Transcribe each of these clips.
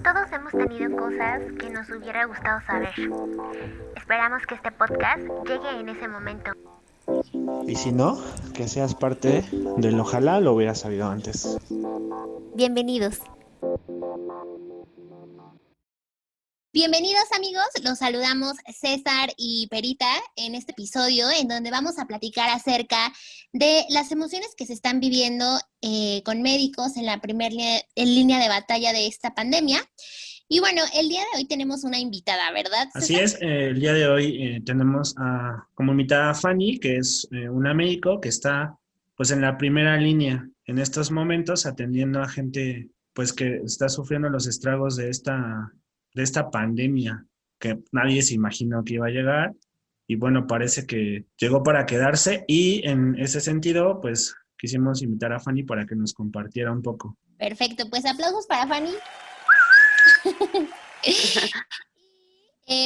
Todos hemos tenido cosas que nos hubiera gustado saber. Esperamos que este podcast llegue en ese momento. Y si no, que seas parte del ojalá lo hubiera sabido antes. Bienvenidos. Bienvenidos amigos, los saludamos César y Perita en este episodio en donde vamos a platicar acerca de las emociones que se están viviendo con médicos en la línea de batalla de esta pandemia. Y bueno, el día de hoy tenemos una invitada, ¿verdad, César? Así es, el día de hoy tenemos como invitada a Fanny, que es una médico que está pues en la primera línea en estos momentos atendiendo a gente pues que está sufriendo los estragos de esta pandemia que nadie se imaginó que iba a llegar y bueno, parece que llegó para quedarse y en ese sentido pues quisimos invitar a Fanny para que nos compartiera un poco. Perfecto, pues aplausos para Fanny.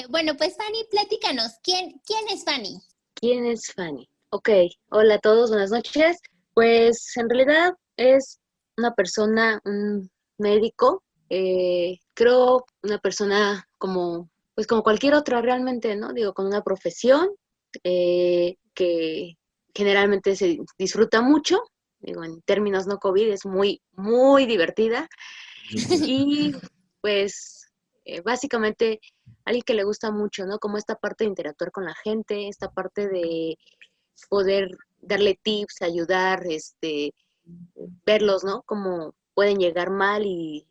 Bueno, pues Fanny, platícanos, ¿quién es Fanny? ¿Quién es Fanny? Ok, hola a todos, buenas noches. Pues en realidad es una persona, un médico, creo una persona pues como cualquier otra realmente, ¿no? Digo, con una profesión que generalmente se disfruta mucho, digo, en términos no COVID, es muy, muy divertida. Y pues básicamente alguien que le gusta mucho, ¿no? Como esta parte de interactuar con la gente, esta parte de poder darle tips, ayudar, verlos, ¿no? Cómo pueden llegar mal y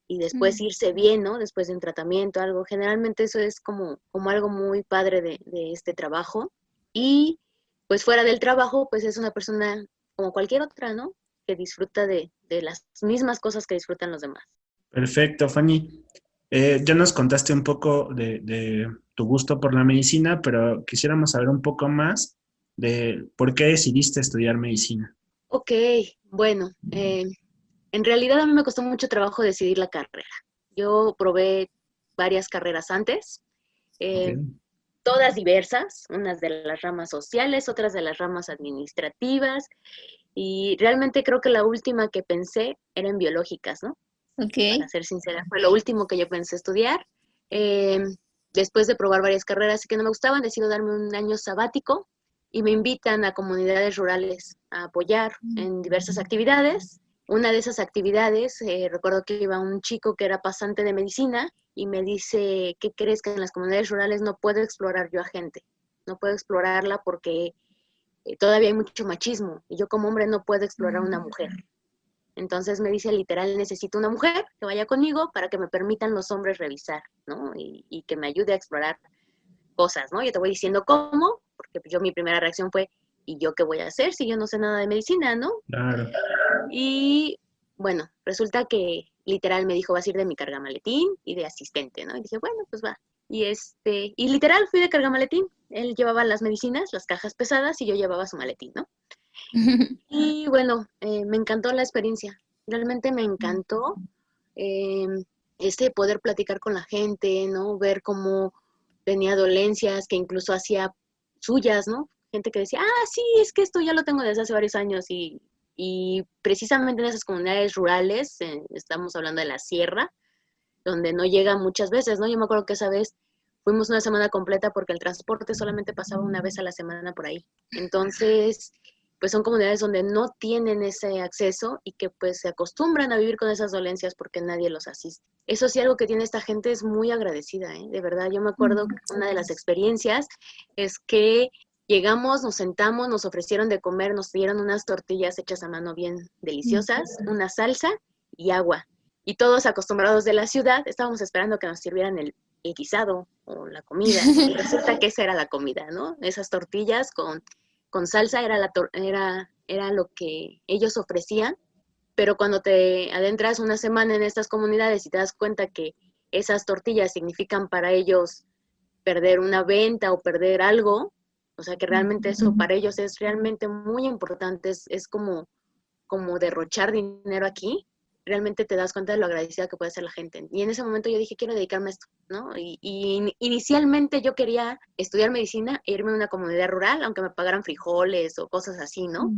después irse bien, ¿no? Después de un tratamiento, algo. Generalmente eso es como algo muy padre de este trabajo. Y pues fuera del trabajo, pues es una persona como cualquier otra, ¿no? Que disfruta de las mismas cosas que disfrutan los demás. Perfecto, Fanny. Ya nos contaste un poco de tu gusto por la medicina, pero quisiéramos saber un poco más de por qué decidiste estudiar medicina. Ok, bueno, en realidad a mí me costó mucho trabajo decidir la carrera. Yo probé varias carreras antes, Okay. todas diversas, unas de las ramas sociales, otras de las ramas administrativas, y realmente creo que la última que pensé era en biológicas, ¿no? Ok. Para ser sincera, fue lo último que yo pensé estudiar. Eh, Después de probar varias carreras que no me gustaban, decido darme un año sabático y me invitan a comunidades rurales a apoyar en diversas actividades. Una de esas actividades, recuerdo que iba un chico que era pasante de medicina y me dice, ¿qué crees? Que en las comunidades rurales no puedo explorar yo a gente, no puedo explorarla porque todavía hay mucho machismo y yo como hombre no puedo explorar a una mujer. Entonces me dice literal, necesito una mujer que vaya conmigo para que me permitan los hombres revisar, ¿no? Y que me ayude a explorar cosas, ¿no? Yo te voy diciendo cómo, porque yo mi primera reacción fue, ¿y yo qué voy a hacer si yo no sé nada de medicina, ¿no? Claro. Y bueno, resulta que literal me dijo, vas a ir de mi cargamaletín y de asistente, ¿no? Y dije, bueno, pues va. Y literal fui de cargamaletín. Él llevaba las medicinas, las cajas pesadas, y yo llevaba su maletín, ¿no? Y bueno, me encantó la experiencia. Realmente me encantó eh, poder platicar con la gente, ¿no? Ver cómo tenía dolencias que incluso hacía suyas, ¿no? Gente que decía, sí, es que esto ya lo tengo desde hace varios años y precisamente en esas comunidades rurales, estamos hablando de la sierra, donde no llega muchas veces, ¿no? Yo me acuerdo que esa vez fuimos una semana completa porque el transporte solamente pasaba una vez a la semana por ahí. Entonces, pues son comunidades donde no tienen ese acceso y que pues se acostumbran a vivir con esas dolencias porque nadie los asiste. Eso sí, algo que tiene esta gente es muy agradecida, ¿eh? De verdad, yo me acuerdo que una de las experiencias es que llegamos, nos sentamos, nos ofrecieron de comer, nos dieron unas tortillas hechas a mano bien deliciosas, una salsa y agua. Y todos acostumbrados de la ciudad, estábamos esperando que nos sirvieran el guisado o la comida. Y resulta que esa era la comida, ¿no? Esas tortillas con salsa era lo que ellos ofrecían, pero cuando te adentras una semana en estas comunidades y te das cuenta que esas tortillas significan para ellos perder una venta o perder algo, o sea que realmente eso para ellos es realmente muy importante, es como derrochar dinero aquí, realmente te das cuenta de lo agradecida que puede ser la gente. Y en ese momento yo dije, quiero dedicarme a esto, ¿no? Y inicialmente yo quería estudiar medicina e irme a una comunidad rural, aunque me pagaran frijoles o cosas así, ¿no?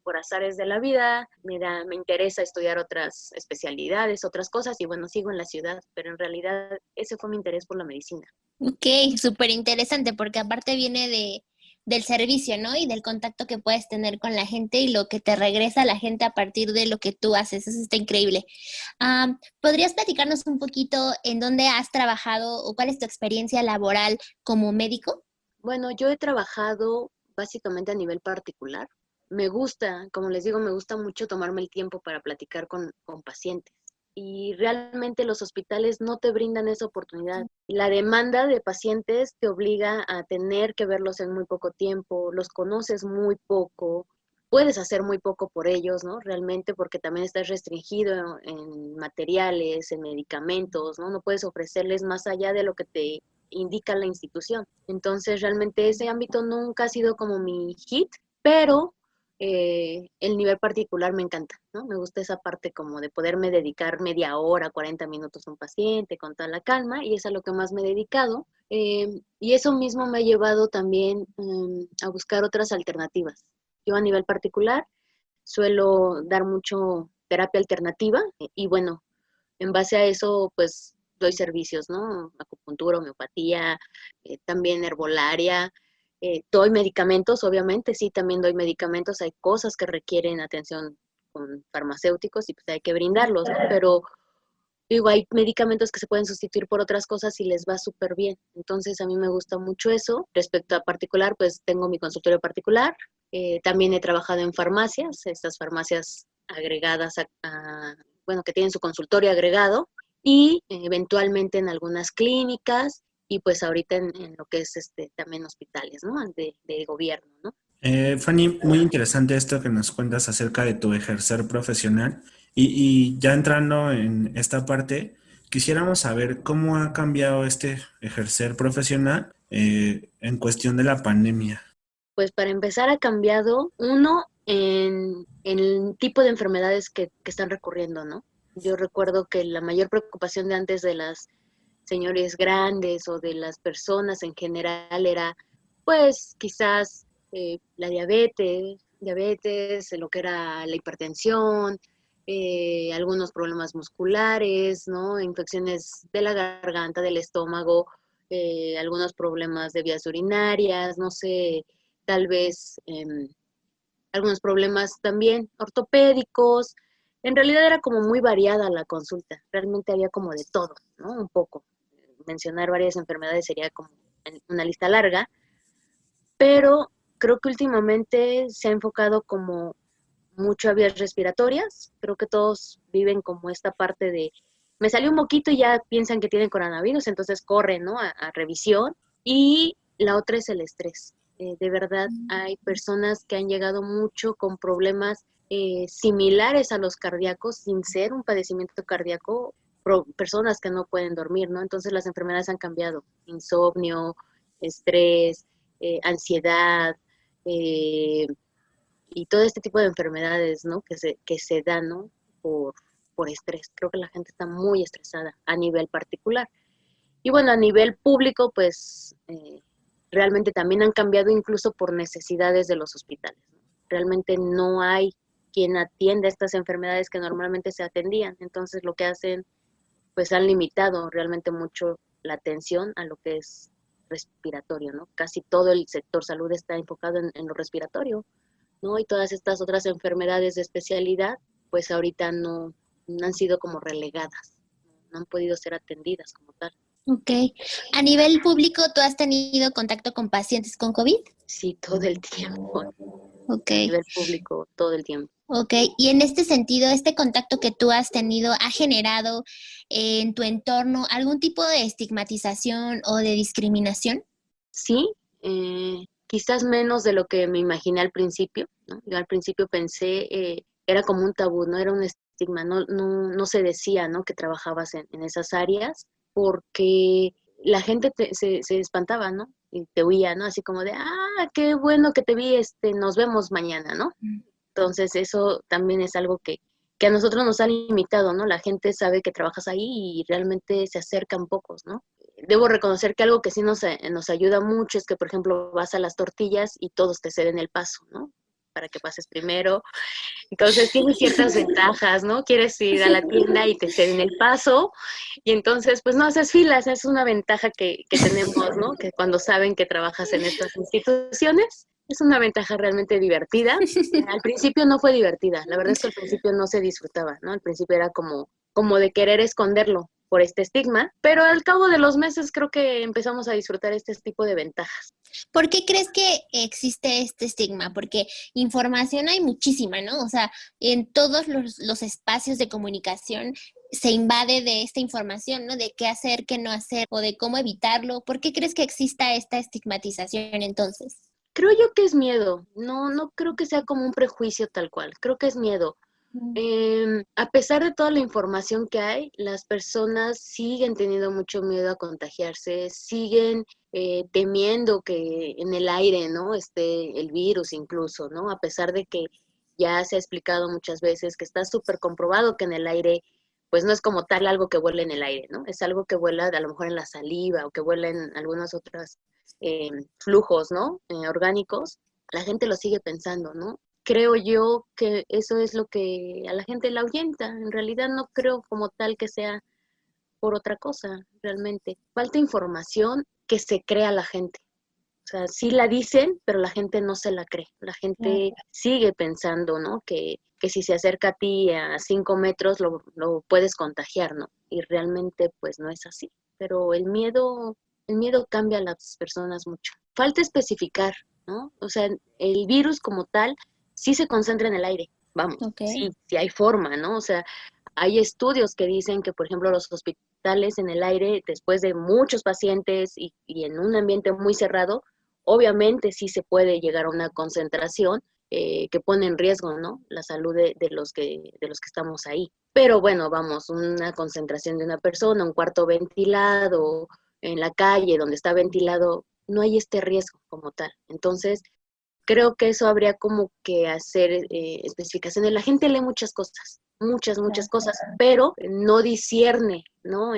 Por azares de la vida, me interesa estudiar otras especialidades, otras cosas, y bueno, sigo en la ciudad, pero en realidad ese fue mi interés por la medicina. Ok, súper interesante, porque aparte viene del servicio, ¿no? Y del contacto que puedes tener con la gente y lo que te regresa a la gente a partir de lo que tú haces. Eso está increíble. ¿Podrías platicarnos un poquito en dónde has trabajado o cuál es tu experiencia laboral como médico? Bueno, yo he trabajado básicamente a nivel particular. Me gusta, como les digo, me gusta mucho tomarme el tiempo para platicar con pacientes. Y realmente los hospitales no te brindan esa oportunidad. La demanda de pacientes te obliga a tener que verlos en muy poco tiempo, los conoces muy poco, puedes hacer muy poco por ellos, ¿no? Realmente, porque también estás restringido en materiales, en medicamentos, ¿no? No puedes ofrecerles más allá de lo que te indica la institución. Entonces, realmente ese ámbito nunca ha sido como mi hit, pero el nivel particular me encanta, ¿no? Me gusta esa parte como de poderme dedicar media hora, 40 minutos a un paciente con toda la calma, y es a lo que más me he dedicado. Y eso mismo me ha llevado también a buscar otras alternativas. Yo a nivel particular suelo dar mucho terapia alternativa y bueno, en base a eso pues doy servicios, ¿no? Acupuntura, homeopatía, también herbolaria, doy medicamentos, obviamente, sí, también doy medicamentos, hay cosas que requieren atención con farmacéuticos y pues hay que brindarlos, ¿no? Pero digo, hay medicamentos que se pueden sustituir por otras cosas y les va súper bien. Entonces, a mí me gusta mucho eso. Respecto a particular, pues tengo mi consultorio particular. También he trabajado en farmacias, estas farmacias agregadas bueno, que tienen su consultorio agregado y eventualmente en algunas clínicas y pues ahorita en lo que es también hospitales, ¿no? De gobierno, ¿no? Fanny, muy interesante esto que nos cuentas acerca de tu ejercer profesional y ya entrando en esta parte, quisiéramos saber cómo ha cambiado este ejercer profesional en cuestión de la pandemia. Pues para empezar ha cambiado, uno, en el tipo de enfermedades que están recurriendo, ¿no? Yo recuerdo que la mayor preocupación de antes de las señores grandes o de las personas en general era, pues, quizás la diabetes, lo que era la hipertensión, algunos problemas musculares, ¿no? Infecciones de la garganta, del estómago, algunos problemas de vías urinarias, no sé, tal vez algunos problemas también ortopédicos. En realidad era como muy variada la consulta, realmente había como de todo, ¿no? Un poco. Mencionar varias enfermedades sería como una lista larga, pero creo que últimamente se ha enfocado como mucho a vías respiratorias. Creo que todos viven como esta parte de, me salió un moquito y ya piensan que tienen coronavirus, entonces corren, ¿no? A revisión. Y la otra es el estrés. De verdad, hay personas que han llegado mucho con problemas similares a los cardíacos, sin ser un padecimiento cardíaco, personas que no pueden dormir, ¿no? Entonces las enfermedades han cambiado. Insomnio, estrés, ansiedad, y todo este tipo de enfermedades, ¿no? Que se dan, ¿no? Por estrés. Creo que la gente está muy estresada a nivel particular. Y bueno, a nivel público, pues realmente también han cambiado incluso por necesidades de los hospitales, ¿no? Realmente no hay quien atienda estas enfermedades que normalmente se atendían. Entonces lo que hacen, pues han limitado realmente mucho la atención a lo que es respiratorio, ¿no? Casi todo el sector salud está enfocado en lo respiratorio, ¿no? Y todas estas otras enfermedades de especialidad, pues ahorita no han sido como relegadas, no han podido ser atendidas como tal. Ok. A nivel público, ¿tú has tenido contacto con pacientes con COVID? Sí, todo el tiempo. Ok. A nivel público, todo el tiempo. Ok, y en este sentido, ¿este contacto que tú has tenido ha generado en tu entorno algún tipo de estigmatización o de discriminación? Sí, quizás menos de lo que me imaginé al principio, ¿no? Yo al principio pensé, era como un tabú, no era un estigma, no se decía, ¿no? Que trabajabas en esas áreas, porque la gente se espantaba, ¿no? Y te huía, ¿no? Así como de, qué bueno que te vi, nos vemos mañana, ¿no? Entonces eso también es algo que a nosotros nos han limitado, ¿no? La gente sabe que trabajas ahí y realmente se acercan pocos, ¿no? Debo reconocer que algo que sí nos ayuda mucho es que, por ejemplo, vas a las tortillas y todos te ceden el paso, ¿no? Para que pases primero. Entonces tiene ciertas ventajas, ¿no? Quieres ir a la tienda y te ceden el paso y entonces pues no haces filas, es una ventaja que tenemos, ¿no? Que cuando saben que trabajas en estas instituciones, es una ventaja realmente divertida. Al principio no fue divertida, la verdad es que al principio no se disfrutaba, ¿no? Al principio era como de querer esconderlo por este estigma, pero al cabo de los meses creo que empezamos a disfrutar este tipo de ventajas. ¿Por qué crees que existe este estigma? Porque información hay muchísima, ¿no? O sea, en todos los espacios de comunicación se invade de esta información, ¿no? De qué hacer, qué no hacer o de cómo evitarlo. ¿Por qué crees que exista esta estigmatización entonces? Creo yo que es miedo, no creo que sea como un prejuicio tal cual, creo que es miedo. A pesar de toda la información que hay, las personas siguen teniendo mucho miedo a contagiarse, siguen temiendo que en el aire, ¿no? Esté el virus incluso, ¿no? A pesar de que ya se ha explicado muchas veces que está súper comprobado que en el aire, pues no es como tal algo que vuela en el aire, ¿no? Es algo que vuela a lo mejor en la saliva o que vuela en algunas otras flujos, ¿no? Orgánicos. La gente lo sigue pensando, ¿no? Creo yo que eso es lo que a la gente la ahuyenta. En realidad no creo como tal que sea por otra cosa, realmente. Falta información que se crea la gente. O sea, sí la dicen, pero la gente no se la cree. La gente sigue pensando, ¿no? Que si se acerca a ti a 5 metros lo puedes contagiar, ¿no? Y realmente pues no es así. Pero el miedo cambia a las personas mucho. Falta especificar, ¿no? O sea, el virus como tal sí se concentra en el aire, vamos, sí hay forma, ¿no? O sea, hay estudios que dicen que, por ejemplo, los hospitales en el aire, después de muchos pacientes y en un ambiente muy cerrado, obviamente sí se puede llegar a una concentración que pone en riesgo, ¿no? La salud de los que estamos ahí. Pero bueno, vamos, una concentración de una persona, un cuarto ventilado, en la calle donde está ventilado, no hay este riesgo como tal. Entonces, creo que eso habría como que hacer especificaciones. La gente lee muchas cosas, muchas cosas, pero no discierne, ¿no?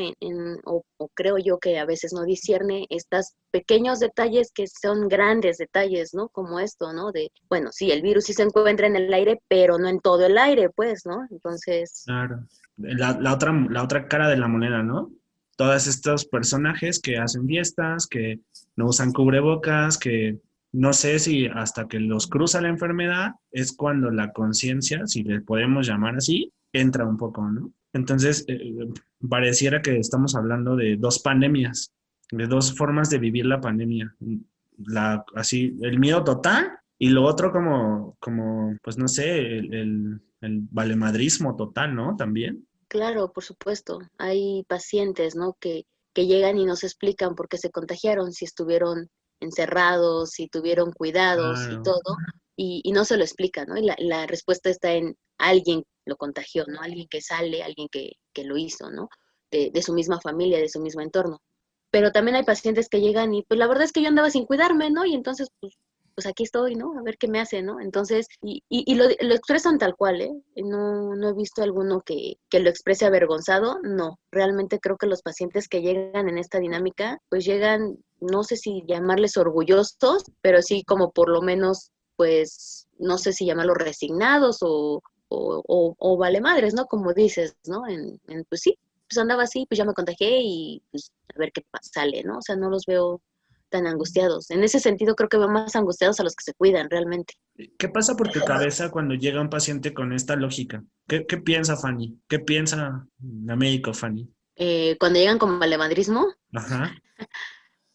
O creo yo que a veces no discierne estos pequeños detalles que son grandes detalles, ¿no? Como esto, ¿no? De, bueno, sí, el virus sí se encuentra en el aire, pero no en todo el aire, pues, ¿no? Entonces... Claro. La otra cara de la moneda, ¿no? Todos estos personajes que hacen fiestas, que no usan cubrebocas, que no sé si hasta que los cruza la enfermedad es cuando la conciencia, si le podemos llamar así, entra un poco, ¿no? Entonces, pareciera que estamos hablando de dos pandemias, de dos formas de vivir la pandemia. Así, el miedo total y lo otro como pues no sé, el valemadrismo total, ¿no? También. Claro, por supuesto. Hay pacientes, ¿no? Que llegan y nos explican por qué se contagiaron, si estuvieron encerrados, si tuvieron cuidados y Claro. todo, y no se lo explican, ¿no? Y la respuesta está en alguien lo contagió, ¿no? Alguien que sale, alguien que lo hizo, ¿no? De su misma familia, de su mismo entorno. Pero también hay pacientes que llegan y, pues la verdad es que yo andaba sin cuidarme, ¿no? Y entonces, pues aquí estoy, ¿no? A ver qué me hace, ¿no? Entonces, y lo expresan tal cual, ¿eh? No he visto alguno que lo exprese avergonzado, no. Realmente creo que los pacientes que llegan en esta dinámica, pues llegan, no sé si llamarles orgullosos, pero sí como por lo menos, pues, no sé si llamarlos resignados o vale madres, ¿no? Como dices, ¿no? Pues sí, pues andaba así, pues ya me contagié y pues a ver qué sale, ¿no? O sea, no los veo tan angustiados. En ese sentido creo que veo más angustiados a los que se cuidan realmente. ¿Qué pasa por tu cabeza cuando llega un paciente con esta lógica? ¿Qué piensa Fanny? ¿Qué piensa la médico Fanny? Cuando llegan con valemadrismo, Ajá.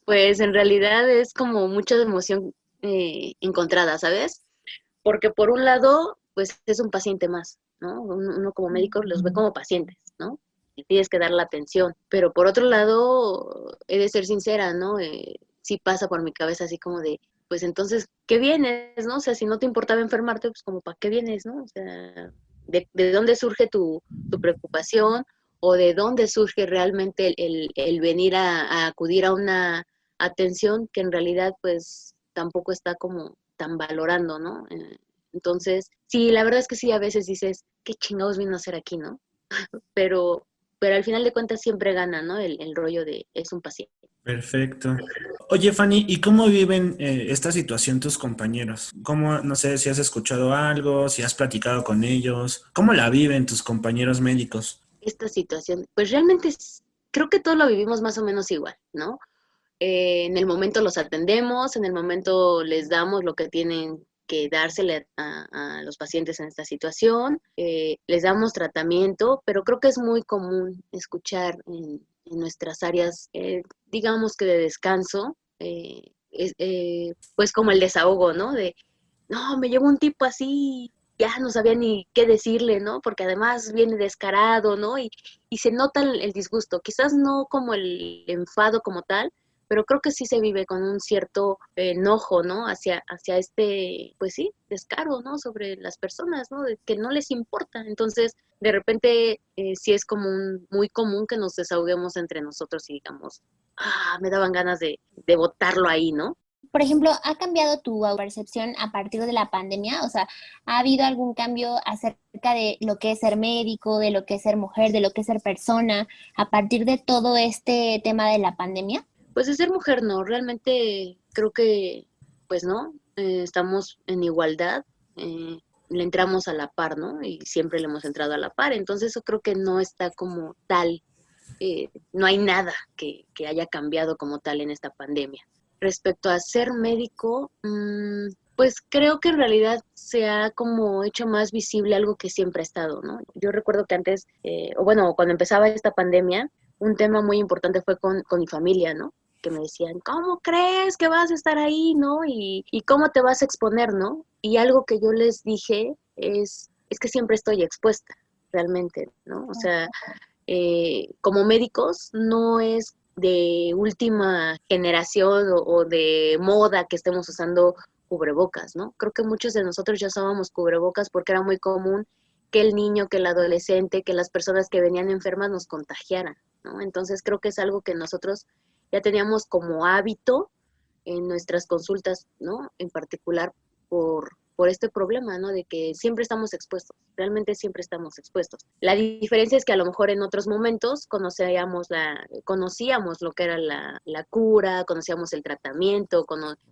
pues en realidad es como mucha emoción encontrada, ¿sabes? Porque por un lado, pues es un paciente más, ¿no? Uno como médico los ve como pacientes, ¿no? Y tienes que dar la atención. Pero por otro lado, he de ser sincera, ¿no? Sí pasa por mi cabeza así como de, pues entonces, ¿qué vienes, no? O sea, si no te importaba enfermarte, pues como, ¿para qué vienes, no? O sea, ¿de dónde surge tu preocupación? ¿O de dónde surge realmente el venir a acudir a una atención que en realidad, pues, tampoco está como tan valorando, ¿no? Entonces, sí, la verdad es que sí, a veces dices, ¿qué chingados vino a hacer aquí, no? Pero al final de cuentas siempre gana, ¿no? El rollo de es un paciente. Perfecto. Oye, Fanny, ¿y cómo viven esta situación tus compañeros? ¿Cómo, no sé si has escuchado algo, si has platicado con ellos? ¿Cómo la viven tus compañeros médicos? Esta situación, pues realmente creo que todos lo vivimos más o menos igual, ¿no? En el momento los atendemos, en el momento les damos lo que tienen que dársele a los pacientes en esta situación, les damos tratamiento, pero creo que es muy común escuchar en nuestras áreas, digamos que de descanso, pues como el desahogo, ¿no? De, no, me llegó un tipo así, ya no sabía ni qué decirle, ¿no? Porque además viene descarado, ¿no? Y se nota el disgusto, quizás no como el enfado como tal, pero creo que sí se vive con un cierto enojo, ¿no? Hacia este, pues sí, descaro, ¿no? Sobre las personas, ¿no? De que no les importa. Entonces, de repente, sí es como muy común que nos desahoguemos entre nosotros y digamos, me daban ganas de botarlo ahí, ¿no? Por ejemplo, ¿ha cambiado tu percepción a partir de la pandemia? O sea, ¿ha habido algún cambio acerca de lo que es ser médico, de lo que es ser mujer, de lo que es ser persona, a partir de todo este tema de la pandemia? Pues de ser mujer no, realmente creo que, pues no, estamos en igualdad, le entramos a la par, ¿no? Y siempre le hemos entrado a la par, entonces eso creo que no está como tal, no hay nada que haya cambiado como tal en esta pandemia. Respecto a ser médico, pues creo que en realidad se ha como hecho más visible algo que siempre ha estado, ¿no? Yo recuerdo que antes, o bueno, cuando empezaba esta pandemia, un tema muy importante fue con mi familia, ¿no? Que me decían, ¿cómo crees que vas a estar ahí, no? Y cómo te vas a exponer, ¿no? Y algo que yo les dije es que siempre estoy expuesta, realmente, ¿no? O sea, como médicos no es de última generación o de moda que estemos usando cubrebocas, ¿no? Creo que muchos de nosotros ya usábamos cubrebocas porque era muy común que el niño, que el adolescente, que las personas que venían enfermas nos contagiaran, ¿no? Entonces creo que es algo que nosotros ya teníamos como hábito en nuestras consultas, ¿no? En particular por este problema, ¿no? De que siempre estamos expuestos, realmente siempre estamos expuestos. La diferencia es que a lo mejor en otros momentos conocíamos lo que era la cura, conocíamos el tratamiento,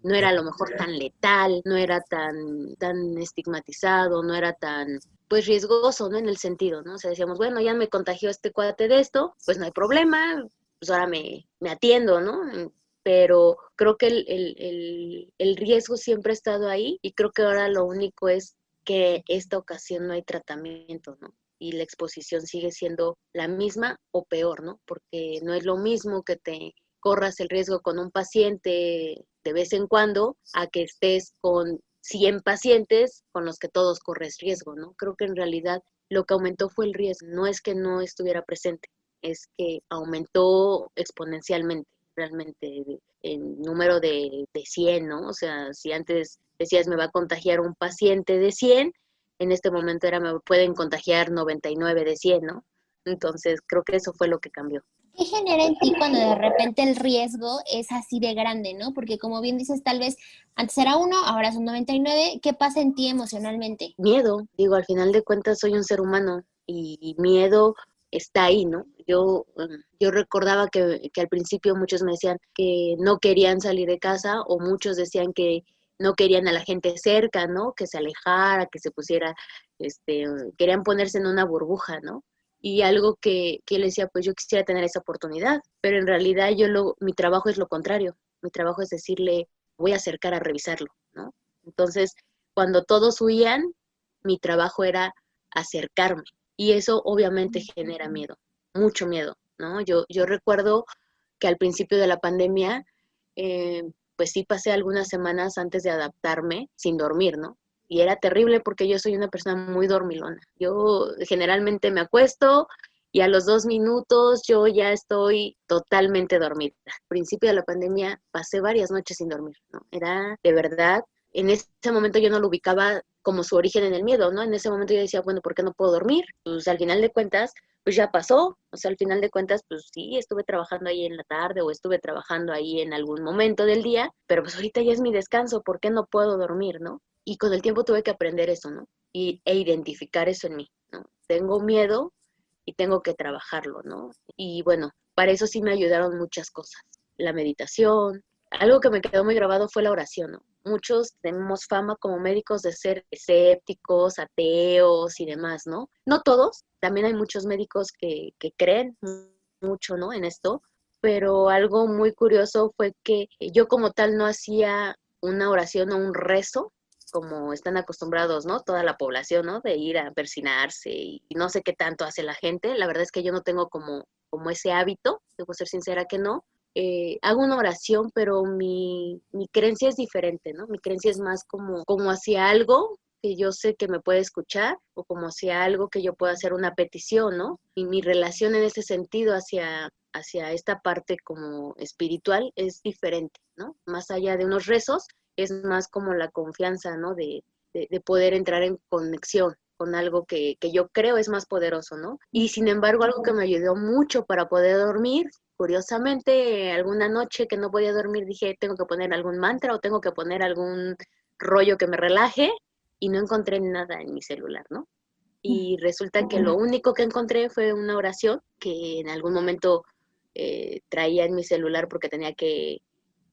no era a lo mejor tan letal, no era tan estigmatizado, no era tan pues riesgoso, ¿no? En el sentido, ¿no? O sea, decíamos, bueno, ya me contagió este cuate de esto, pues no hay problema, pues ahora me atiendo, ¿no? Pero creo que el riesgo siempre ha estado ahí y creo que ahora lo único es que esta ocasión no hay tratamiento, ¿no? Y la exposición sigue siendo la misma o peor, ¿no? Porque no es lo mismo que te corras el riesgo con un paciente de vez en cuando a que estés con 100 pacientes con los que todos corres riesgo, ¿no? Creo que en realidad lo que aumentó fue el riesgo, no es que no estuviera presente, es que aumentó exponencialmente realmente en número de 100, ¿no? O sea, si antes decías me va a contagiar un paciente de 100, en este momento me pueden contagiar 99 de 100, ¿no? Entonces creo que eso fue lo que cambió. ¿Qué genera en ti cuando de repente el riesgo es así de grande, ¿no? Porque como bien dices, tal vez antes era 1, ahora son 99. ¿Qué pasa en ti emocionalmente? Miedo, digo, al final de cuentas soy un ser humano y miedo está ahí, ¿no? Yo recordaba que al principio muchos me decían que no querían salir de casa o muchos decían que no querían a la gente cerca, ¿no? Que se alejara, que se pusiera, querían ponerse en una burbuja, ¿no? Y algo que le decía, pues yo quisiera tener esa oportunidad, pero en realidad mi trabajo es lo contrario. Mi trabajo es decirle, voy a acercar a revisarlo, ¿no? Entonces, cuando todos huían, mi trabajo era acercarme. Y eso obviamente genera miedo, mucho miedo, ¿no? Yo recuerdo que al principio de la pandemia, pues sí pasé algunas semanas antes de adaptarme sin dormir, ¿no? Y era terrible porque yo soy una persona muy dormilona. Yo generalmente me acuesto y a los 2 minutos yo ya estoy totalmente dormida. Al principio de la pandemia pasé varias noches sin dormir, ¿no? Era de verdad, en ese momento yo no lo ubicaba como su origen en el miedo, ¿no? En ese momento yo decía, bueno, ¿por qué no puedo dormir? Pues al final de cuentas, pues ya pasó, o sea, al final de cuentas, pues sí, estuve trabajando ahí en la tarde o estuve trabajando ahí en algún momento del día, pero pues ahorita ya es mi descanso, ¿por qué no puedo dormir, no? Y con el tiempo tuve que aprender eso, ¿no? E identificar eso en mí, ¿no? Tengo miedo y tengo que trabajarlo, ¿no? Y bueno, para eso sí me ayudaron muchas cosas. La meditación, algo que me quedó muy grabado fue la oración, ¿no? Muchos tenemos fama como médicos de ser escépticos, ateos y demás, ¿no? No todos, también hay muchos médicos que creen mucho, ¿no? En esto, pero algo muy curioso fue que yo como tal no hacía una oración o un rezo como están acostumbrados, ¿no? Toda la población, ¿no? De ir a persinarse y no sé qué tanto hace la gente. La verdad es que yo no tengo como ese hábito, debo ser sincera que no. Hago una oración, pero mi creencia es diferente, ¿no? Mi creencia es más como hacia algo que yo sé que me puede escuchar o como hacia algo que yo pueda hacer una petición, ¿no? Y mi relación en ese sentido hacia esta parte como espiritual es diferente, ¿no? Más allá de unos rezos, es más como la confianza, ¿no? De poder entrar en conexión con algo que yo creo es más poderoso, ¿no? Y sin embargo, algo que me ayudó mucho para poder dormir, curiosamente, alguna noche que no podía dormir dije, tengo que poner algún mantra o tengo que poner algún rollo que me relaje y no encontré nada en mi celular, ¿no? Y resulta que lo único que encontré fue una oración que en algún momento traía en mi celular porque tenía que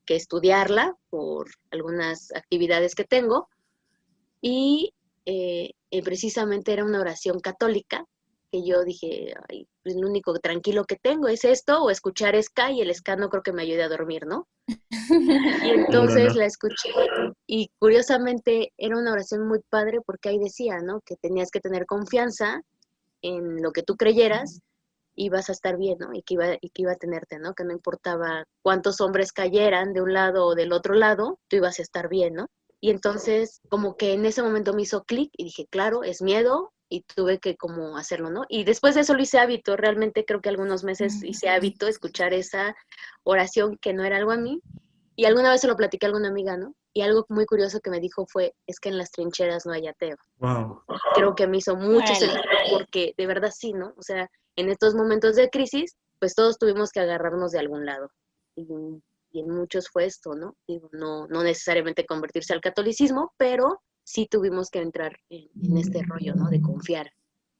estudiarla por algunas actividades que tengo y precisamente era una oración católica que yo dije, ay, pues lo único tranquilo que tengo es esto o escuchar ska y el ska no creo que me ayude a dormir, ¿no? Y Seguro entonces no. la escuché y curiosamente era una oración muy padre porque ahí decía, ¿no? Que tenías que tener confianza en lo que tú creyeras y vas a estar bien, ¿no? Y que iba a tenerte, ¿no? Que no importaba cuántos hombres cayeran de un lado o del otro lado, tú ibas a estar bien, ¿no? Y entonces como que en ese momento me hizo clic y dije, claro, es miedo y tuve que como hacerlo, ¿no? Y después de eso lo hice hábito, realmente creo que algunos meses hice hábito escuchar esa oración que no era algo a mí y alguna vez se lo platiqué a alguna amiga, ¿no? Y algo muy curioso que me dijo fue, es que en las trincheras no hay ateo. Wow. Creo que me hizo mucho Órale. sentido porque de verdad sí, ¿no? O sea, en estos momentos de crisis, pues todos tuvimos que agarrarnos de algún lado. Y en muchos fue esto, ¿no? Digo, no necesariamente convertirse al catolicismo, pero sí tuvimos que entrar en este rollo, ¿no? De confiar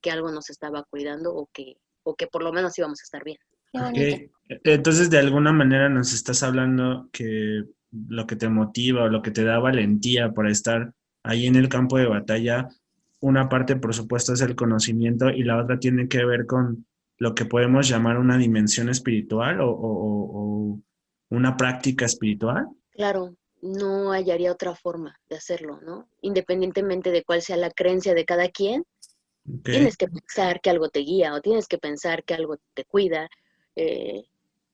que algo nos estaba cuidando o que por lo menos íbamos a estar bien. Qué bonito. Ok. Entonces, de alguna manera nos estás hablando que lo que te motiva o lo que te da valentía para estar ahí en el campo de batalla, una parte, por supuesto, es el conocimiento y la otra tiene que ver con lo que podemos llamar una dimensión espiritual o una práctica espiritual. Claro, no hallaría otra forma de hacerlo, ¿no? Independientemente de cuál sea la creencia de cada quien, Ok. tienes que pensar que algo te guía o tienes que pensar que algo te cuida. eh,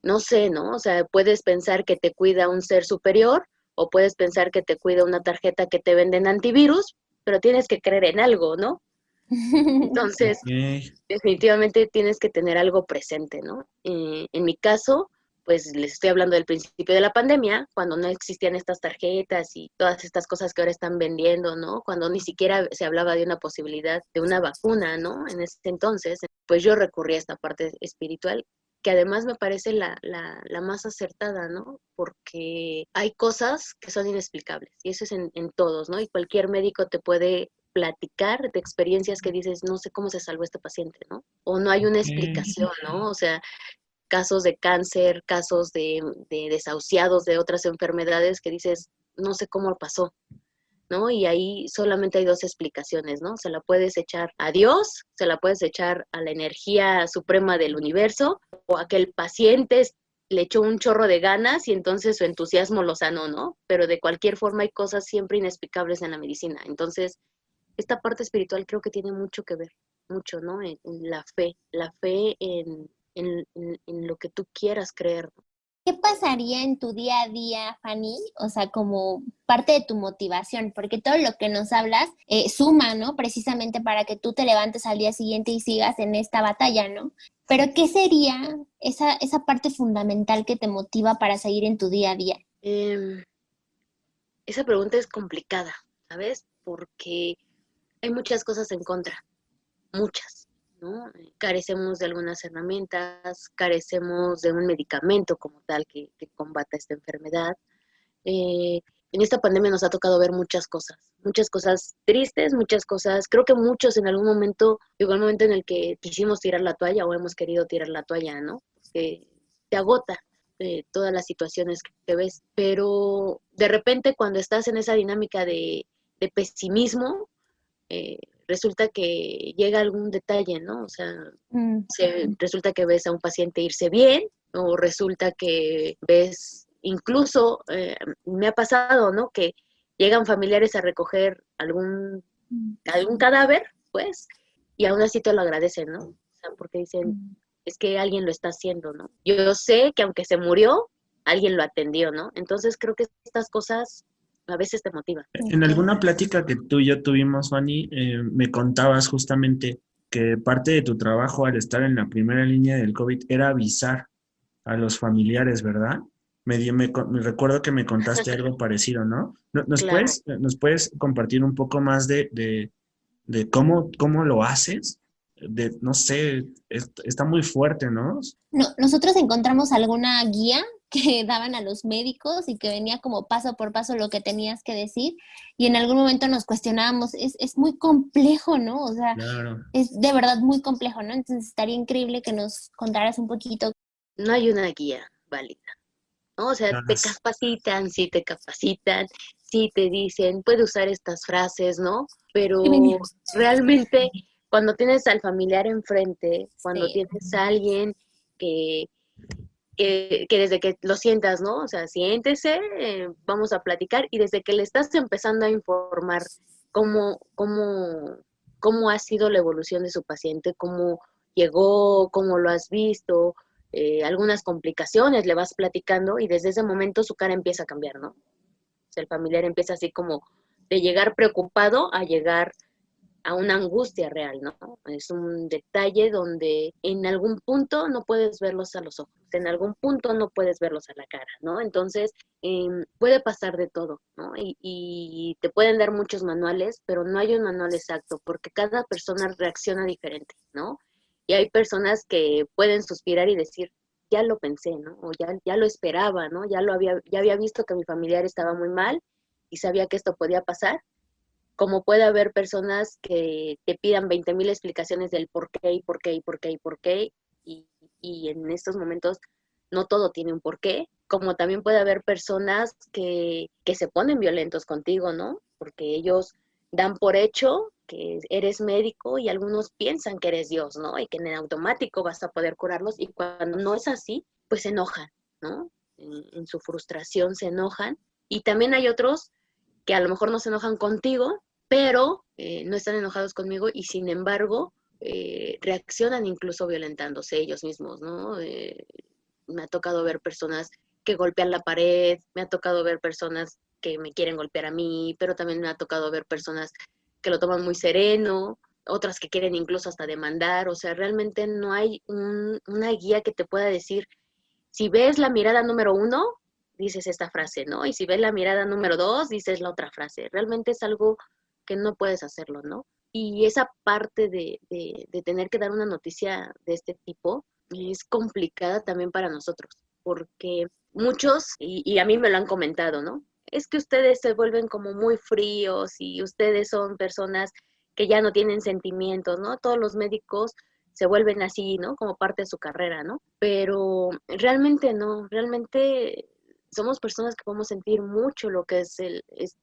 no sé, ¿no? O sea, puedes pensar que te cuida un ser superior o puedes pensar que te cuida una tarjeta que te venden antivirus, pero tienes que creer en algo, ¿no? Entonces, Ok. definitivamente tienes que tener algo presente, ¿no? En mi caso, pues les estoy hablando del principio de la pandemia, cuando no existían estas tarjetas y todas estas cosas que ahora están vendiendo, ¿no? Cuando ni siquiera se hablaba de una posibilidad de una vacuna, ¿no? En ese entonces, pues yo recurrí a esta parte espiritual que además me parece la más acertada, ¿no? Porque hay cosas que son inexplicables y eso es en todos, ¿no? Y cualquier médico te puede platicar de experiencias que dices, no sé cómo se salvó este paciente, ¿no? O no hay una Ok. explicación, ¿no? O sea, casos de cáncer, casos de desahuciados de otras enfermedades que dices, no sé cómo pasó, ¿no? Y ahí solamente hay dos explicaciones, ¿no? Se la puedes echar a Dios, se la puedes echar a la energía suprema del universo, o a que el paciente le echó un chorro de ganas y entonces su entusiasmo lo sanó, ¿no? Pero de cualquier forma hay cosas siempre inexplicables en la medicina. Entonces, esta parte espiritual creo que tiene mucho que ver, mucho, ¿no? En la fe en lo que tú quieras creer. ¿Qué pasaría en tu día a día, Fanny? O sea, como parte de tu motivación, porque todo lo que nos hablas suma, ¿no? Precisamente para que tú te levantes al día siguiente y sigas en esta batalla, ¿no? Pero ¿qué sería esa parte fundamental que te motiva para seguir en tu día a día? Em, esa pregunta es complicada, ¿sabes? Porque hay muchas cosas en contra, muchas, ¿no? Carecemos de algunas herramientas, carecemos de un medicamento como tal que combata esta enfermedad. En esta pandemia nos ha tocado ver muchas cosas tristes, muchas cosas, creo que muchos en algún momento, llegó el momento en el que quisimos tirar la toalla o hemos querido tirar la toalla, ¿no? Porque te agota todas las situaciones que ves, pero de repente cuando estás en esa dinámica de pesimismo, resulta que llega algún detalle, ¿no? O sea, resulta que ves a un paciente irse bien, o resulta que ves, incluso me ha pasado, ¿no? Que llegan familiares a recoger algún cadáver, pues, y aún así te lo agradecen, ¿no? O sea, porque dicen, es que alguien lo está haciendo, ¿no? Yo sé que aunque se murió, alguien lo atendió, ¿no? Entonces creo que estas cosas a veces te motivan. En alguna plática que tú y yo tuvimos, Fanny, me contabas justamente que parte de tu trabajo al estar en la primera línea del COVID era avisar a los familiares, ¿verdad? Me recuerdo que me contaste algo parecido, ¿no? ¿Nos Claro. puedes compartir un poco más de cómo lo haces? No sé, está muy fuerte, ¿no? No, nosotros encontramos alguna guía que daban a los médicos y que venía como paso por paso lo que tenías que decir, y en algún momento nos cuestionábamos, es muy complejo, ¿no? O sea, Claro. es de verdad muy complejo, ¿no? Entonces estaría increíble que nos contaras un poquito. No hay una guía válida, ¿no? O sea, te capacitan, sí te dicen, puede usar estas frases, ¿no? Pero realmente cuando tienes al familiar enfrente, cuando Sí. tienes a alguien que, que desde que lo sientas, ¿no? O sea, siéntese, vamos a platicar, y desde que le estás empezando a informar cómo ha sido la evolución de su paciente, cómo llegó, cómo lo has visto, algunas complicaciones le vas platicando, y desde ese momento su cara empieza a cambiar, ¿no? O sea, el familiar empieza así como de llegar preocupado a llegar a una angustia real, ¿no? Es un detalle donde en algún punto no puedes verlos a los ojos, en algún punto no puedes verlos a la cara, ¿no? Entonces, puede pasar de todo, ¿no? Y te pueden dar muchos manuales, pero no hay un manual exacto, porque cada persona reacciona diferente, ¿no? Y hay personas que pueden suspirar y decir, ya lo pensé, ¿no? O ya lo esperaba, ¿no? Ya había visto que mi familiar estaba muy mal y sabía que esto podía pasar, como puede haber personas que te pidan 20,000 explicaciones del por qué y por qué y por qué y por qué, y en estos momentos no todo tiene un porqué, como también puede haber personas que se ponen violentos contigo, ¿no? Porque ellos dan por hecho que eres médico y algunos piensan que eres Dios, ¿no? Y que en automático vas a poder curarlos, y cuando no es así, pues se enojan, ¿no? En su frustración se enojan. Y también hay otros que a lo mejor no se enojan contigo, pero no están enojados conmigo, y sin embargo reaccionan incluso violentándose ellos mismos, ¿no? Me ha tocado ver personas que golpean la pared, me ha tocado ver personas que me quieren golpear a mí, pero también me ha tocado ver personas que lo toman muy sereno, otras que quieren incluso hasta demandar. O sea, realmente no hay una guía que te pueda decir, si ves la mirada número 1, dices esta frase, ¿no? Y si ves la mirada número 2, dices la otra frase. Realmente es algo que no puedes hacerlo, ¿no? Y esa parte de tener que dar una noticia de este tipo es complicada también para nosotros, porque muchos, y a mí me lo han comentado, ¿no? Es que ustedes se vuelven como muy fríos y ustedes son personas que ya no tienen sentimientos, ¿no? Todos los médicos se vuelven así, ¿no? Como parte de su carrera, ¿no? Pero realmente no, realmente somos personas que podemos sentir mucho lo que es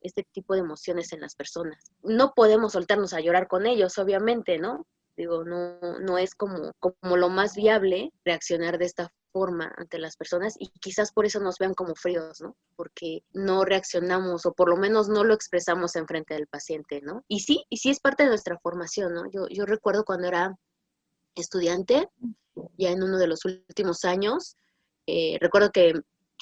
este tipo de emociones en las personas. No podemos soltarnos a llorar con ellos, obviamente, ¿no? Digo, no es como lo más viable reaccionar de esta forma ante las personas, y quizás por eso nos vean como fríos, ¿no? Porque no reaccionamos, o por lo menos no lo expresamos en frente del paciente, ¿no? Y sí es parte de nuestra formación, ¿no? Yo recuerdo cuando era estudiante, ya en uno de los últimos años, recuerdo que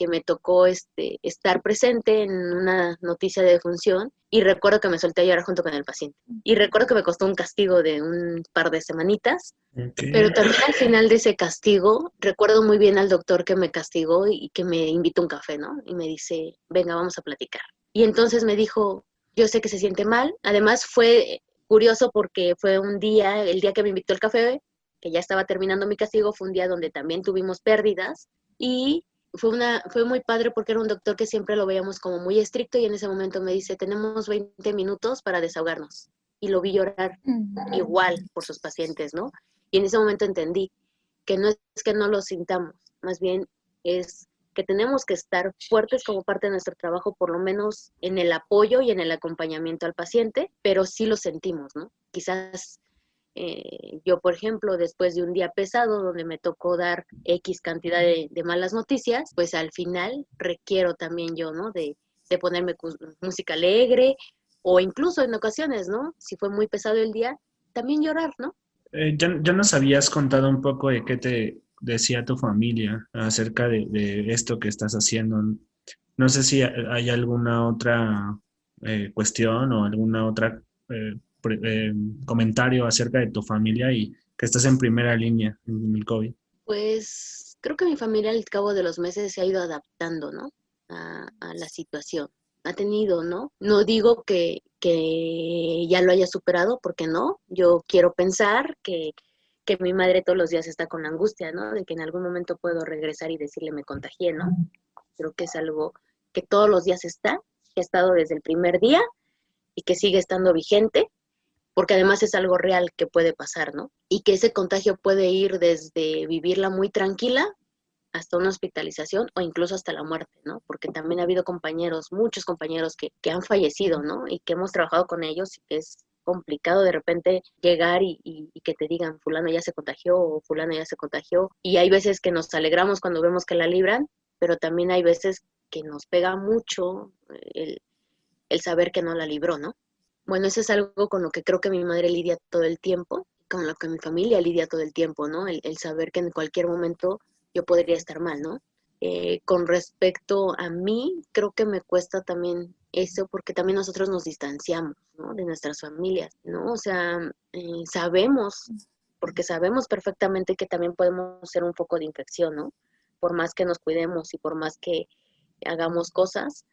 me tocó estar presente en una noticia de defunción, y recuerdo que me solté a llorar junto con el paciente. Y recuerdo que me costó un castigo de un par de semanitas, pero también al final de ese castigo, recuerdo muy bien al doctor que me castigó y que me invitó a un café, ¿no? Y me dice, venga, vamos a platicar. Y entonces me dijo, yo sé que se siente mal. Además fue curioso porque fue el día que me invitó al café, que ya estaba terminando mi castigo, fue un día donde también tuvimos pérdidas y fue muy padre porque era un doctor que siempre lo veíamos como muy estricto y en ese momento me dice, tenemos 20 minutos para desahogarnos. Y lo vi llorar igual por sus pacientes, ¿no? Y en ese momento entendí que no es que no lo sintamos, más bien es que tenemos que estar fuertes como parte de nuestro trabajo, por lo menos en el apoyo y en el acompañamiento al paciente, pero sí lo sentimos, ¿no? Quizás yo, por ejemplo, después de un día pesado donde me tocó dar X cantidad de malas noticias, pues al final requiero también yo, ¿no? De ponerme música alegre o incluso en ocasiones, ¿no? Si fue muy pesado el día, también llorar, ¿no? Ya nos habías contado un poco de qué te decía tu familia acerca de esto que estás haciendo. No sé si hay alguna otra cuestión o alguna otra comentario acerca de tu familia y que estás en primera línea en el COVID. Pues creo que mi familia al cabo de los meses se ha ido adaptando, ¿no? A la situación. Ha tenido, ¿no? No digo que ya lo haya superado, porque no. Yo quiero pensar que mi madre todos los días está con la angustia, ¿no? De que en algún momento puedo regresar y decirle me contagié, ¿no? Creo que es algo que todos los días está, que ha estado desde el primer día y que sigue estando vigente, porque además es algo real que puede pasar, ¿no? Y que ese contagio puede ir desde vivirla muy tranquila hasta una hospitalización o incluso hasta la muerte, ¿no? Porque también ha habido compañeros, muchos compañeros que han fallecido, ¿no? Y que hemos trabajado con ellos y que es complicado de repente llegar y que te digan fulano ya se contagió o fulano ya se contagió. Y hay veces que nos alegramos cuando vemos que la libran, pero también hay veces que nos pega mucho el saber que no la libró, ¿no? Bueno, eso es algo con lo que creo que mi madre lidia todo el tiempo, con lo que mi familia lidia todo el tiempo, ¿no? El saber que en cualquier momento yo podría estar mal, ¿no? Con respecto a mí, creo que me cuesta también eso porque también nosotros nos distanciamos, ¿no? De nuestras familias, ¿no? O sea, sabemos, porque sabemos perfectamente que también podemos ser un foco de infección, ¿no? Por más que nos cuidemos y por más que hagamos cosas,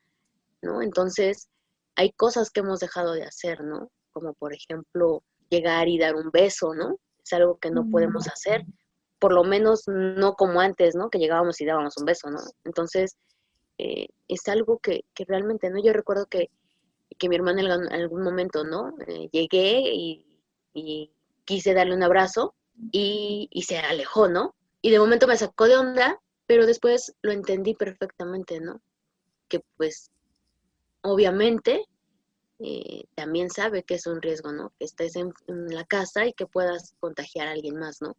¿no? Entonces, hay cosas que hemos dejado de hacer, ¿no? Como por ejemplo, llegar y dar un beso, ¿no? Es algo que no podemos hacer, por lo menos no como antes, ¿no? Que llegábamos y dábamos un beso, ¿no? Entonces, es algo que realmente, ¿no? Yo recuerdo que mi hermana en algún momento, ¿no? Llegué y quise darle un abrazo y se alejó, ¿no? Y de momento me sacó de onda, pero después lo entendí perfectamente, ¿no? Que pues obviamente también sabe que es un riesgo, ¿no? Que estés en la casa y que puedas contagiar a alguien más, ¿no?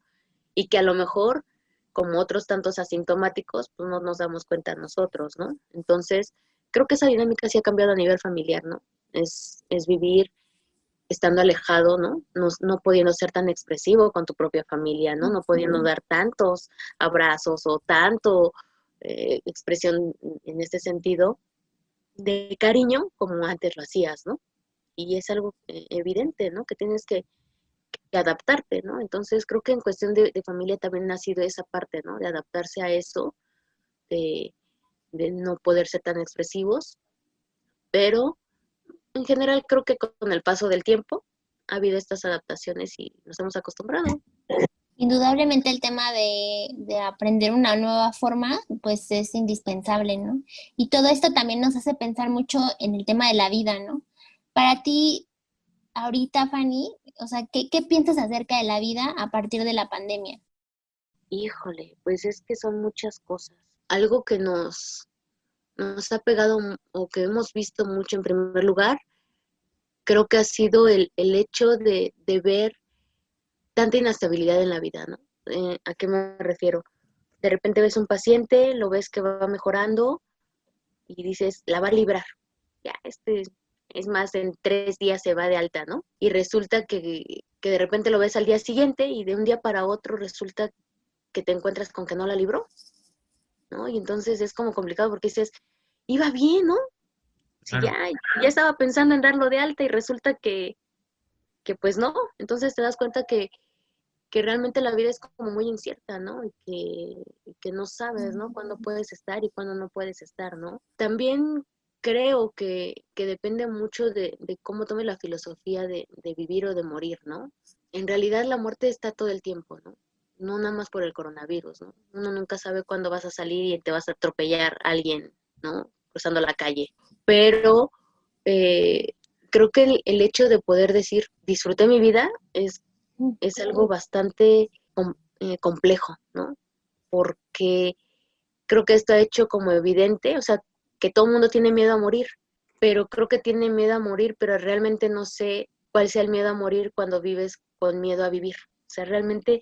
Y que a lo mejor, como otros tantos asintomáticos, pues no nos damos cuenta nosotros, ¿no? Entonces, creo que esa dinámica sí ha cambiado a nivel familiar, ¿no? Es vivir estando alejado, ¿no? No pudiendo ser tan expresivo con tu propia familia, ¿no? No pudiendo dar tantos abrazos o tanto expresión en este sentido de cariño como antes lo hacías, ¿no? Y es algo evidente, ¿no? Que tienes que adaptarte, ¿no? Entonces creo que en cuestión de familia también ha sido esa parte, ¿no? De adaptarse a eso, de, de no poder ser tan expresivos, pero en general creo que con el paso del tiempo ha habido estas adaptaciones y nos hemos acostumbrado. Indudablemente el tema de aprender una nueva forma, pues es indispensable, ¿no? Y todo esto también nos hace pensar mucho en el tema de la vida, ¿no? Para ti, ahorita, Fanny, o sea, ¿qué piensas acerca de la vida a partir de la pandemia? Híjole, pues es que son muchas cosas. Algo que nos ha pegado o que hemos visto mucho en primer lugar, creo que ha sido el hecho de ver tanta inestabilidad en la vida, ¿no? ¿A qué me refiero? De repente ves un paciente, lo ves que va mejorando y dices, la va a librar. Ya, es más, en 3 días se va de alta, ¿no? Y resulta que de repente lo ves al día siguiente y de un día para otro resulta que te encuentras con que no la libró, ¿no? Y entonces es como complicado porque dices, iba bien, ¿no? Si Claro. ya estaba pensando en darlo de alta y resulta que pues no. Entonces te das cuenta que realmente la vida es como muy incierta, ¿no? Y que no sabes, ¿no? Cuándo puedes estar y cuándo no puedes estar, ¿no? También creo que depende mucho de cómo tome la filosofía de vivir o de morir, ¿no? en realidad la muerte está todo el tiempo, ¿no? No nada más por el coronavirus, ¿no? Uno nunca sabe cuándo vas a salir y te vas a atropellar a alguien, ¿no? Cruzando la calle. Pero eh, creo que el hecho de poder decir, disfruté mi vida, es algo bastante complejo, ¿no? Porque creo que está hecho como evidente, o sea, que todo el mundo tiene miedo a morir, pero creo que tiene miedo a morir, pero realmente no sé cuál sea el miedo a morir cuando vives con miedo a vivir. O sea, realmente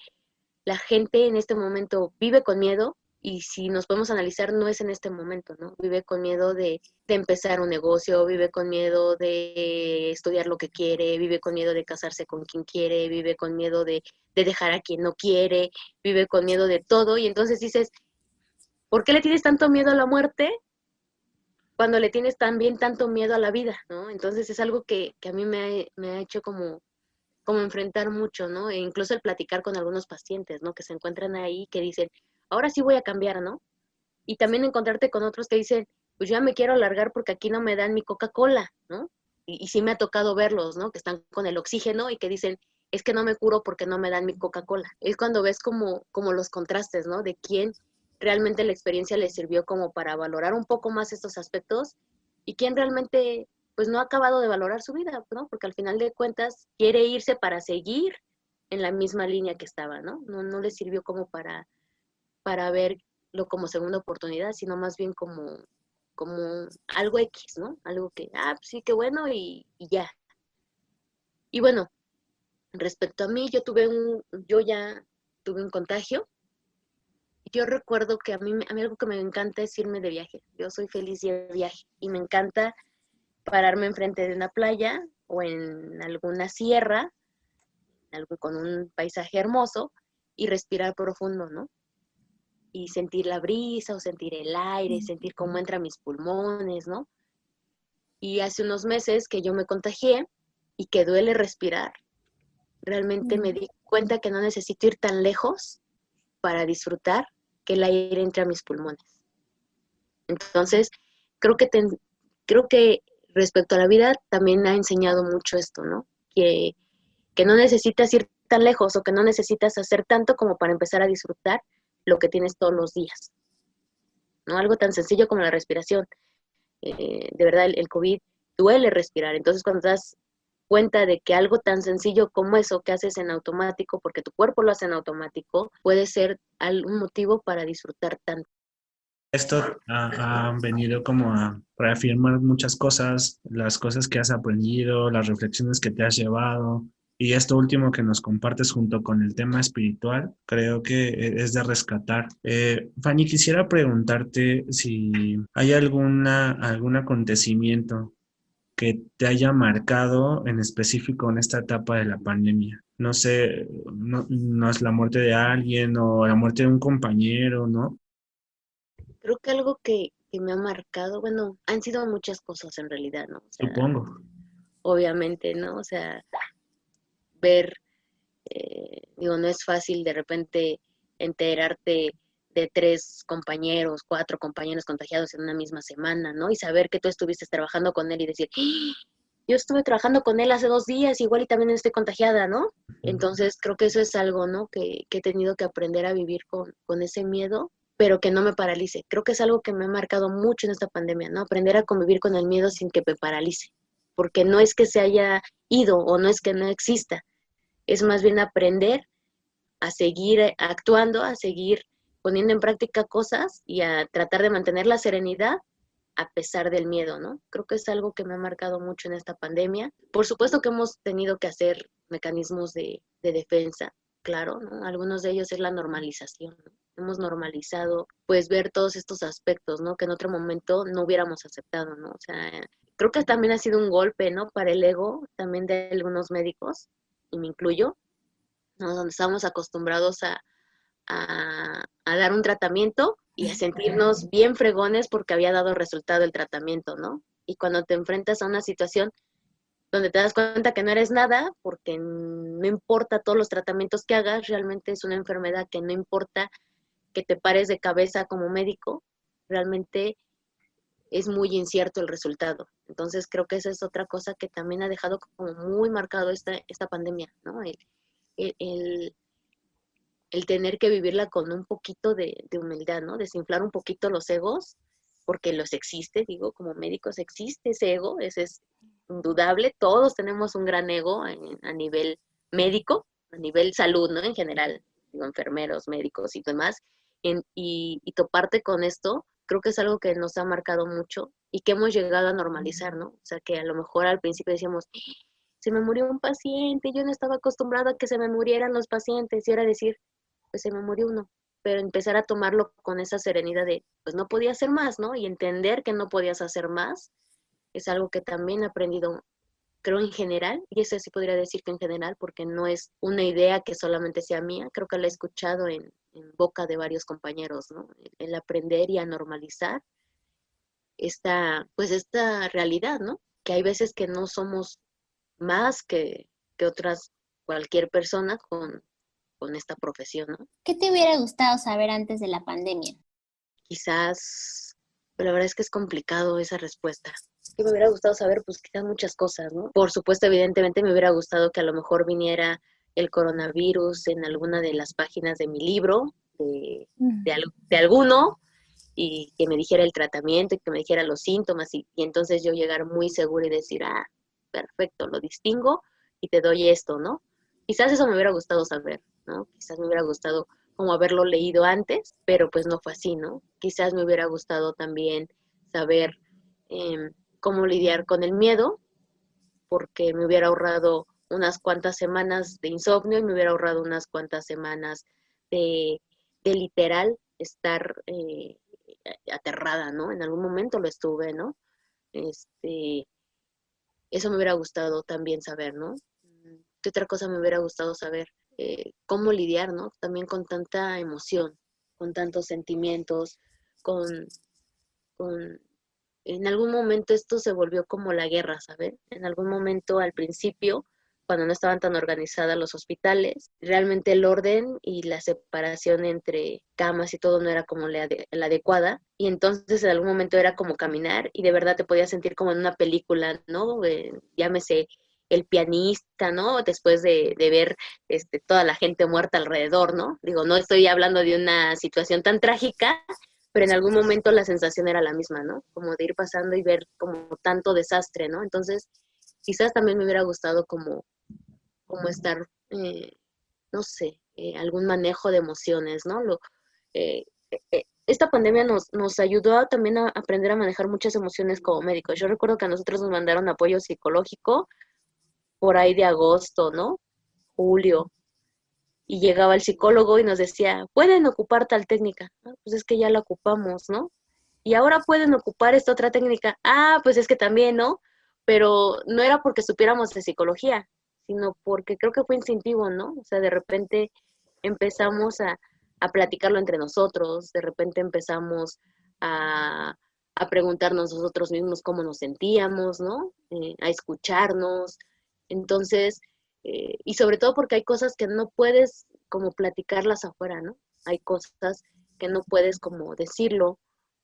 la gente en este momento vive con miedo y si nos podemos analizar, no es en este momento, ¿no? Vive con miedo de empezar un negocio, vive con miedo de estudiar lo que quiere, vive con miedo de casarse con quien quiere, vive con miedo de dejar a quien no quiere, vive con miedo de todo y entonces dices, ¿por qué le tienes tanto miedo a la muerte cuando le tienes también tanto miedo a la vida, ¿no? Entonces es algo que a mí me ha hecho como enfrentar mucho, ¿no? E incluso el platicar con algunos pacientes, ¿no? Que se encuentran ahí, que dicen, ahora sí voy a cambiar, ¿no? Y también encontrarte con otros que dicen, pues ya me quiero alargar porque aquí no me dan mi Coca-Cola, ¿no? Y sí me ha tocado verlos, ¿no? Que están con el oxígeno y que dicen, es que no me curo porque no me dan mi Coca-Cola. Es cuando ves como los contrastes, ¿no? De quién realmente la experiencia le sirvió como para valorar un poco más estos aspectos y quién realmente pues no ha acabado de valorar su vida, ¿no? Porque al final de cuentas quiere irse para seguir en la misma línea que estaba, ¿no? No le sirvió como para verlo como segunda oportunidad, sino más bien como algo X, ¿no? Algo que, pues sí, qué bueno y ya. Y bueno, respecto a mí, yo ya tuve un contagio. Yo recuerdo que a mí algo que me encanta es irme de viaje. Yo soy feliz de viaje y me encanta pararme enfrente de una playa o en alguna sierra, algo con un paisaje hermoso y respirar profundo, ¿no? Y sentir la brisa o sentir el aire, sentir cómo entra a mis pulmones, ¿no? Y hace unos meses que yo me contagié y que duele respirar, realmente me di cuenta que no necesito ir tan lejos para disfrutar que el aire entre a mis pulmones. Entonces, creo que, creo que respecto a la vida también ha enseñado mucho esto, ¿no? Que no necesitas ir tan lejos o que no necesitas hacer tanto como para empezar a disfrutar lo que tienes todos los días, ¿no? Algo tan sencillo como la respiración. De verdad, el COVID duele respirar. Entonces, cuando te das cuenta de que algo tan sencillo como eso que haces en automático, porque tu cuerpo lo hace en automático, puede ser un motivo para disfrutar tanto. Esto ha venido como a reafirmar muchas cosas, las cosas que has aprendido, las reflexiones que te has llevado. Y esto último que nos compartes junto con el tema espiritual, creo que es de rescatar. Fanny, quisiera preguntarte si hay algún acontecimiento que te haya marcado en específico en esta etapa de la pandemia. No sé, no es la muerte de alguien o la muerte de un compañero, ¿no? Creo que algo que me ha marcado, bueno, han sido muchas cosas en realidad, ¿no? O sea, Supongo. obviamente, ¿no? O sea, ver, digo, no es fácil de repente enterarte de 3 compañeros, 4 compañeros contagiados en una misma semana, ¿no? Y saber que tú estuviste trabajando con él y decir, yo estuve trabajando con él hace 2 días, igual y también estoy contagiada, ¿no? Entonces creo que eso es algo, ¿no? Que he tenido que aprender a vivir con ese miedo, pero que no me paralice. Creo que es algo que me ha marcado mucho en esta pandemia, ¿no? Aprender a convivir con el miedo sin que me paralice, porque no es que se haya ido o no es que no exista, es más bien aprender a seguir actuando, a seguir poniendo en práctica cosas y a tratar de mantener la serenidad a pesar del miedo, ¿no? Creo que es algo que me ha marcado mucho en esta pandemia. Por supuesto que hemos tenido que hacer mecanismos de defensa, claro, ¿no? Algunos de ellos es la normalización, ¿no? Hemos normalizado, pues, ver todos estos aspectos, ¿no? Que en otro momento no hubiéramos aceptado, ¿no? O sea, creo que también ha sido un golpe, ¿no? Para el ego también de algunos médicos, y me incluyo, ¿no? Donde estamos acostumbrados a dar un tratamiento y a sentirnos bien fregones porque había dado resultado el tratamiento, ¿no? Y cuando te enfrentas a una situación donde te das cuenta que no eres nada, porque no importa todos los tratamientos que hagas, realmente es una enfermedad que no importa que te pares de cabeza como médico, realmente es muy incierto el resultado. Entonces creo que esa es otra cosa que también ha dejado como muy marcado esta pandemia, ¿no? el, el- el tener que vivirla con un poquito de humildad, ¿no? Desinflar un poquito los egos, porque los existe, digo, como médicos existe ese ego, ese es indudable, todos tenemos un gran ego a nivel médico, a nivel salud, ¿no? En general, digo, enfermeros, médicos y demás, y toparte con esto, creo que es algo que nos ha marcado mucho y que hemos llegado a normalizar, ¿no? O sea, que a lo mejor al principio decíamos, se me murió un paciente, yo no estaba acostumbrada a que se me murieran los pacientes, y ahora decir, pues se me murió uno, pero empezar a tomarlo con esa serenidad de, pues no podía hacer más, ¿no? Y entender que no podías hacer más es algo que también he aprendido, creo en general, y eso sí podría decir que en general, porque no es una idea que solamente sea mía, creo que la he escuchado en boca de varios compañeros, ¿no? El aprender y a normalizar pues esta realidad, ¿no? Que hay veces que no somos más que otras, cualquier persona con esta profesión, ¿no? ¿Qué te hubiera gustado saber antes de la pandemia? Quizás, pero la verdad es que es complicado esa respuesta. Que me hubiera gustado saber, pues quizás muchas cosas, ¿no? Por supuesto, evidentemente me hubiera gustado que a lo mejor viniera el coronavirus en alguna de las páginas de mi libro, de alguno, y que me dijera el tratamiento y que me dijera los síntomas y entonces yo llegar muy segura y decir, perfecto, lo distingo y te doy esto, ¿no? Quizás eso me hubiera gustado saber, ¿no? Quizás me hubiera gustado como haberlo leído antes, pero pues no fue así, ¿no? Quizás me hubiera gustado también saber cómo lidiar con el miedo, porque me hubiera ahorrado unas cuantas semanas de insomnio y me hubiera ahorrado unas cuantas semanas de literal estar aterrada, ¿no? En algún momento lo estuve, ¿no? Eso me hubiera gustado también saber, ¿no? ¿Qué otra cosa me hubiera gustado saber? Cómo lidiar, ¿no? También con tanta emoción, con tantos sentimientos, con, con... En algún momento esto se volvió como la guerra, ¿sabes? En algún momento al principio, cuando no estaban tan organizadas los hospitales, realmente el orden y la separación entre camas y todo no era como la adecuada, y entonces en algún momento era como caminar y de verdad te podías sentir como en una película, ¿no? Llámese el pianista, ¿no? Después de ver toda la gente muerta alrededor, ¿no? Digo, no estoy hablando de una situación tan trágica, pero en algún momento la sensación era la misma, ¿no? Como de ir pasando y ver como tanto desastre, ¿no? Entonces, quizás también me hubiera gustado como estar, no sé, algún manejo de emociones, ¿no? Eh, Esta pandemia nos ayudó también a aprender a manejar muchas emociones como médicos. Yo recuerdo que a nosotros nos mandaron apoyo psicológico por ahí de agosto, ¿no? Julio, y llegaba el psicólogo y nos decía, pueden ocupar tal técnica. Pues es que ya la ocupamos, ¿no? Y ahora pueden ocupar esta otra técnica. Pues es que también, ¿no? Pero no era porque supiéramos de psicología, sino porque creo que fue instintivo, ¿no? O sea, de repente empezamos a platicarlo entre nosotros, de repente empezamos a preguntarnos nosotros mismos cómo nos sentíamos, ¿no? A escucharnos. Entonces, y sobre todo porque hay cosas que no puedes como platicarlas afuera, ¿no? Hay cosas que no puedes como decirlo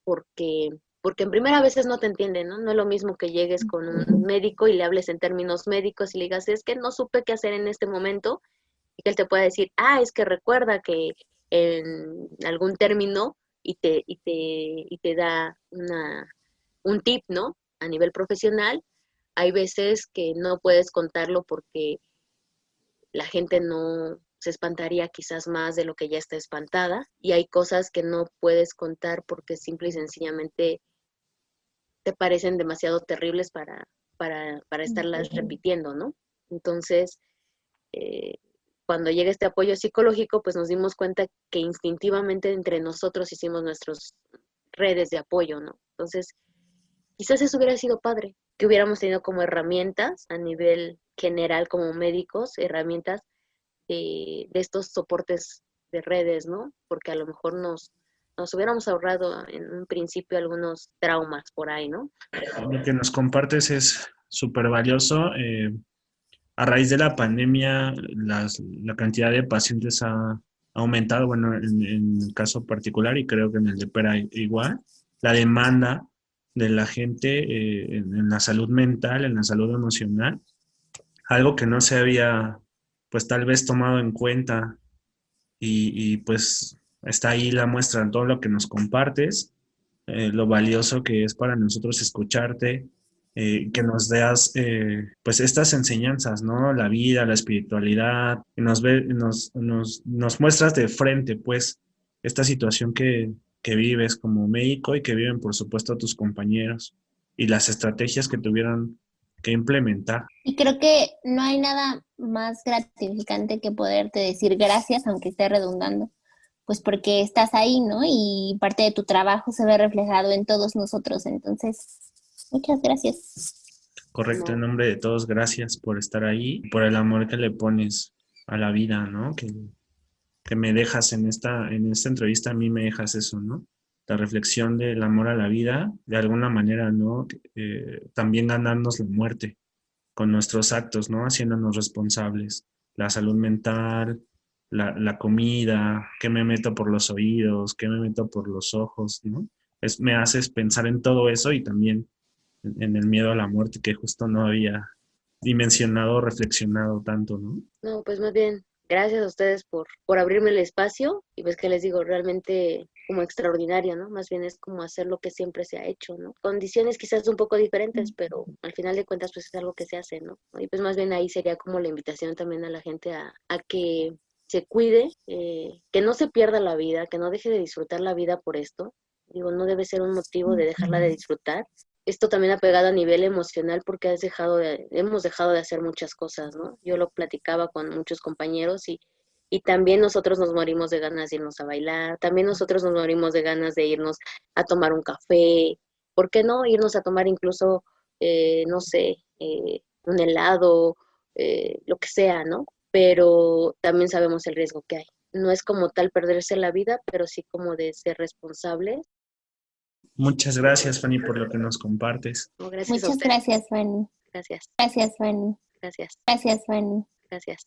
porque en primera veces no te entienden, ¿no? No es lo mismo que llegues con un médico y le hables en términos médicos y le digas, es que no supe qué hacer en este momento, y que él te pueda decir, es que recuerda que en algún término y te da un tip, ¿no? A nivel profesional, hay veces que no puedes contarlo porque la gente no se espantaría quizás más de lo que ya está espantada, y hay cosas que no puedes contar porque simple y sencillamente te parecen demasiado terribles para estarlas repitiendo, ¿no? Entonces, eh, cuando llega este apoyo psicológico, pues nos dimos cuenta que instintivamente entre nosotros hicimos nuestras redes de apoyo, ¿no? Entonces, quizás eso hubiera sido padre, que hubiéramos tenido como herramientas a nivel general como médicos, herramientas de estos soportes de redes, ¿no? Porque a lo mejor nos hubiéramos ahorrado en un principio algunos traumas por ahí, ¿no? Lo que nos compartes es súper valioso. A raíz de la pandemia, la cantidad de pacientes ha aumentado, bueno, en el caso particular, y creo que en el de Pera igual, la demanda de la gente en la salud mental, en la salud emocional, algo que no se había pues tal vez tomado en cuenta y pues está ahí la muestra en todo lo que nos compartes, lo valioso que es para nosotros escucharte, que nos das pues estas enseñanzas, ¿no? La vida, la espiritualidad, y nos muestras de frente pues esta situación que vives como médico y que viven por supuesto tus compañeros y las estrategias que tuvieron que implementar. Y creo que no hay nada más gratificante que poderte decir gracias, aunque esté redundando, pues porque estás ahí, ¿no? Y parte de tu trabajo se ve reflejado en todos nosotros. Entonces, muchas gracias. Correcto, en No, nombre de todos, gracias por estar ahí, por el amor que le pones a la vida, ¿no? Que me dejas en esta entrevista, a mí me dejas eso, ¿no? La reflexión del amor a la vida, de alguna manera, ¿no? También ganarnos la muerte con nuestros actos, ¿no? Haciéndonos responsables. La salud mental, la comida, qué me meto por los oídos, qué me meto por los ojos, ¿no? Me haces pensar en todo eso y también en el miedo a la muerte que justo no había dimensionado o reflexionado tanto, ¿no? no, pues más bien, gracias a ustedes por abrirme el espacio y pues que les digo, realmente como extraordinario, ¿no? Más bien es como hacer lo que siempre se ha hecho, ¿no? Condiciones quizás un poco diferentes, pero al final de cuentas pues es algo que se hace, ¿no? Y pues más bien ahí sería como la invitación también a la gente a que se cuide, que no se pierda la vida, que no deje de disfrutar la vida por esto. Digo, no debe ser un motivo de dejarla de disfrutar. Esto también ha pegado a nivel emocional porque hemos dejado de hacer muchas cosas, ¿no? Yo lo platicaba con muchos compañeros y también nosotros nos morimos de ganas de irnos a bailar, también nosotros nos morimos de ganas de irnos a tomar un café, ¿por qué no irnos a tomar incluso, no sé, un helado, lo que sea, ¿no? Pero también sabemos el riesgo que hay. No es como tal perderse la vida, pero sí como de ser responsable. Muchas gracias, Fanny, por lo que nos compartes. No, gracias a Muchas ustedes. gracias, Fanny. Gracias, Gracias, Fanny. gracias, Gracias, Fanny. gracias.